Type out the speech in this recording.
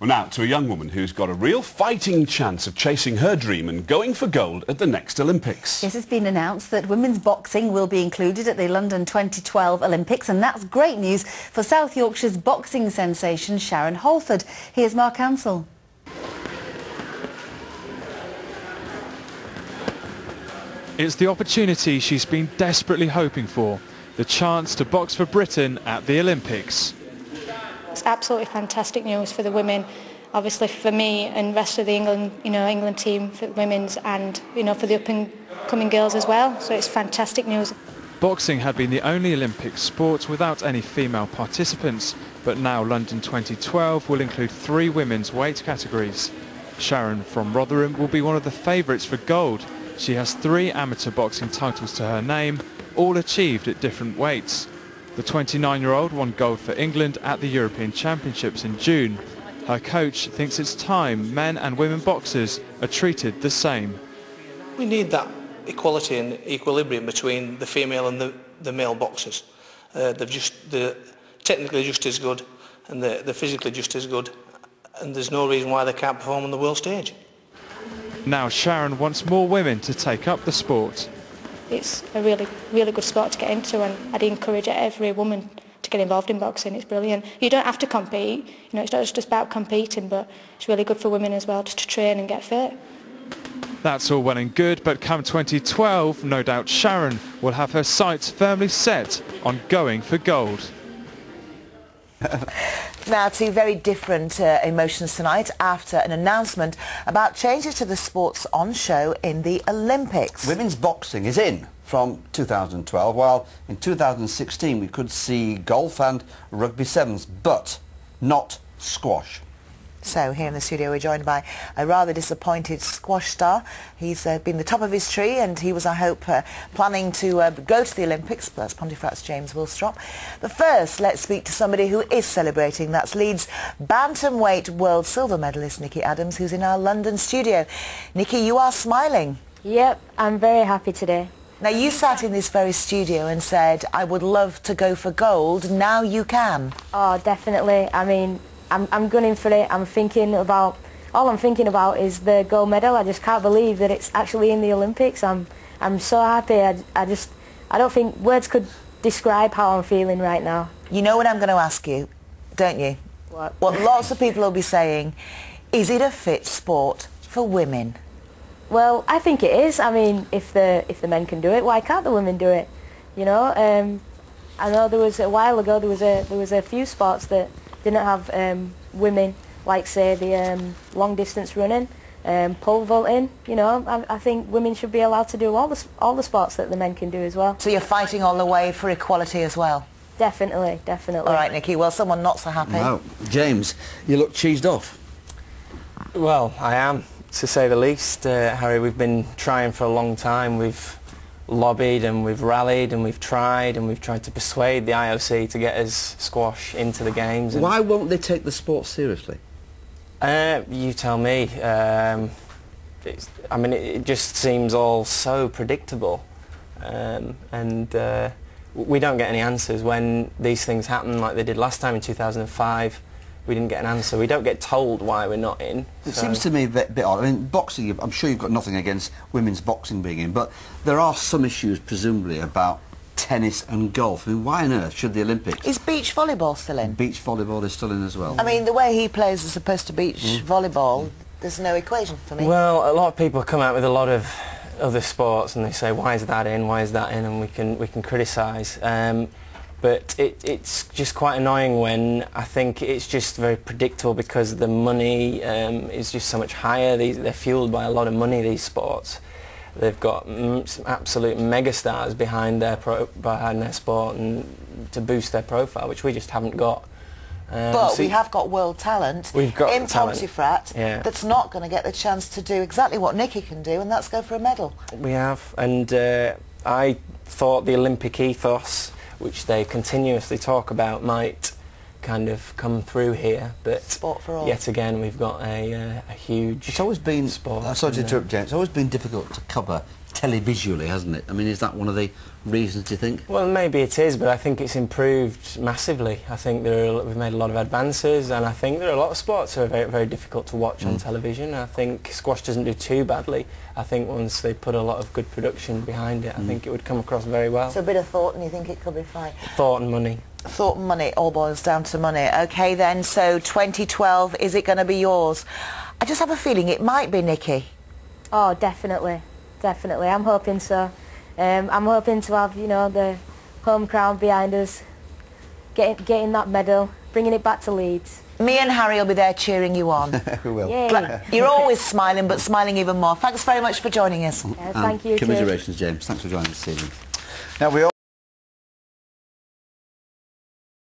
Well, now to a young woman who's got a real fighting chance of chasing her dream and going for gold at the next Olympics. Yes, it's been announced that women's boxing will be included at the London 2012 Olympics, and that's great news for South Yorkshire's boxing sensation Sharon Holford. Here's Mark Ansell. It's the opportunity she's been desperately hoping for, the chance to box for Britain at the Olympics. It's absolutely fantastic news for the women, obviously for me and the rest of the England team for the women's, and for the up and coming girls as well. So it's fantastic news. Boxing had been the only Olympic sport without any female participants, but now London 2012 will include 3 women's weight categories. Sharon from Rotherham will be one of the favourites for gold. She has 3 amateur boxing titles to her name, all achieved at different weights. The 29-year-old won gold for England at the European Championships in June. Her coach thinks it's time men and women boxers are treated the same. We need that equality and equilibrium between the female and the male boxers. They're technically just as good and they're physically just as good, and there's no reason why they can't perform on the world stage. Now Sharon wants more women to take up the sport. It's a really good sport to get into, and I'd encourage every woman to get involved in boxing. It's brilliant. You don't have to compete, it's not just about competing, but it's really good for women as well, just to train and get fit. That's all well and good, but come 2012, no doubt Sharon will have her sights firmly set on going for gold. Now, 2 very different emotions tonight after an announcement about changes to the sports on show in the Olympics. Women's boxing is in from 2012, while in 2016 we could see golf and rugby sevens, but not squash. So here in the studio we're joined by a rather disappointed squash star. He's been the top of his tree, and he was, I hope, planning to go to the Olympics. That's Pontefracht's James Willstrop. But first, let's speak to somebody who is celebrating. That's Leeds bantamweight world silver medalist Nikki Adams, who's in our London studio. Nikki, you are smiling. Yep, I'm very happy today. Now, you sat in this very studio and said, I would love to go for gold. Now you can. Oh, definitely. I mean, I'm gunning for it. All I'm thinking about is the gold medal. I just can't believe that it's actually in the Olympics. I'm so happy. I don't think words could describe how I'm feeling right now. You know what I'm going to ask you, don't you? What lots of people will be saying, is it a fit sport for women? Well, I think it is. I mean, if the men can do it, why can't the women do it? I know there was a while ago there was a few sports that didn't have women, like say the long distance running, pole vaulting. I think women should be allowed to do all the sports that the men can do as well. So you're fighting all the way for equality as well? Definitely, definitely. All right, Nikki. Well, someone not so happy. No, James, you look cheesed off. Well, I am, to say the least. Harry, we've been trying for a long time. We've lobbied and we've rallied and we've tried to persuade the IOC to get us squash into the games. Why won't they take the sport seriously? You tell me. I mean, it just seems all so predictable, and we don't get any answers when these things happen, like they did last time in 2005. We didn't get an answer. We don't get told why we're not in. It seems to me a bit odd. I mean, boxing, I'm sure you've got nothing against women's boxing being in, but there are some issues, presumably, about tennis and golf. I mean, why on earth should the Olympics... Is beach volleyball still in? Beach volleyball is still in as well. I mean, the way he plays as opposed to beach volleyball, there's no equation for me. Well, a lot of people come out with a lot of other sports and they say, why is that in, why is that in, and we can criticise. But it's just quite annoying when I think it's just very predictable, because the money is just so much higher. They're fueled by a lot of money, these sports. They've got some absolute megastars behind their sport and to boost their profile, which we just haven't got. But we have got world talent in Pontefract that's not going to get the chance to do exactly what Nikki can do, and that's go for a medal. We have, and I thought the Olympic ethos, which they continuously talk about, might kind of come through here, but sport for all. Yet again we've got a huge... It's always been... sport. Sorry to interrupt, James. It's always been difficult to cover televisually, hasn't it? I mean, is that one of the reasons, do you think? Well, maybe it is, but I think it's improved massively. I think we've made a lot of advances, and I think there are a lot of sports that are very, very difficult to watch on television. I think squash doesn't do too badly. I think once they put a lot of good production behind it, I think it would come across very well. So a bit of thought and you think it could be fine? Thought and money. Thought and money, all boils down to money. OK then, so 2012, is it going to be yours? I just have a feeling it might be, Nikki. Oh, definitely. Definitely. I'm hoping so. I'm hoping to have, you know, the home crowd behind us, getting that medal, bringing it back to Leeds. Me and Harry will be there cheering you on. We will. Yay. You're always smiling, but smiling even more. Thanks very much for joining us. Thank you. Commiserations, James. Thanks for joining us this evening. Now, we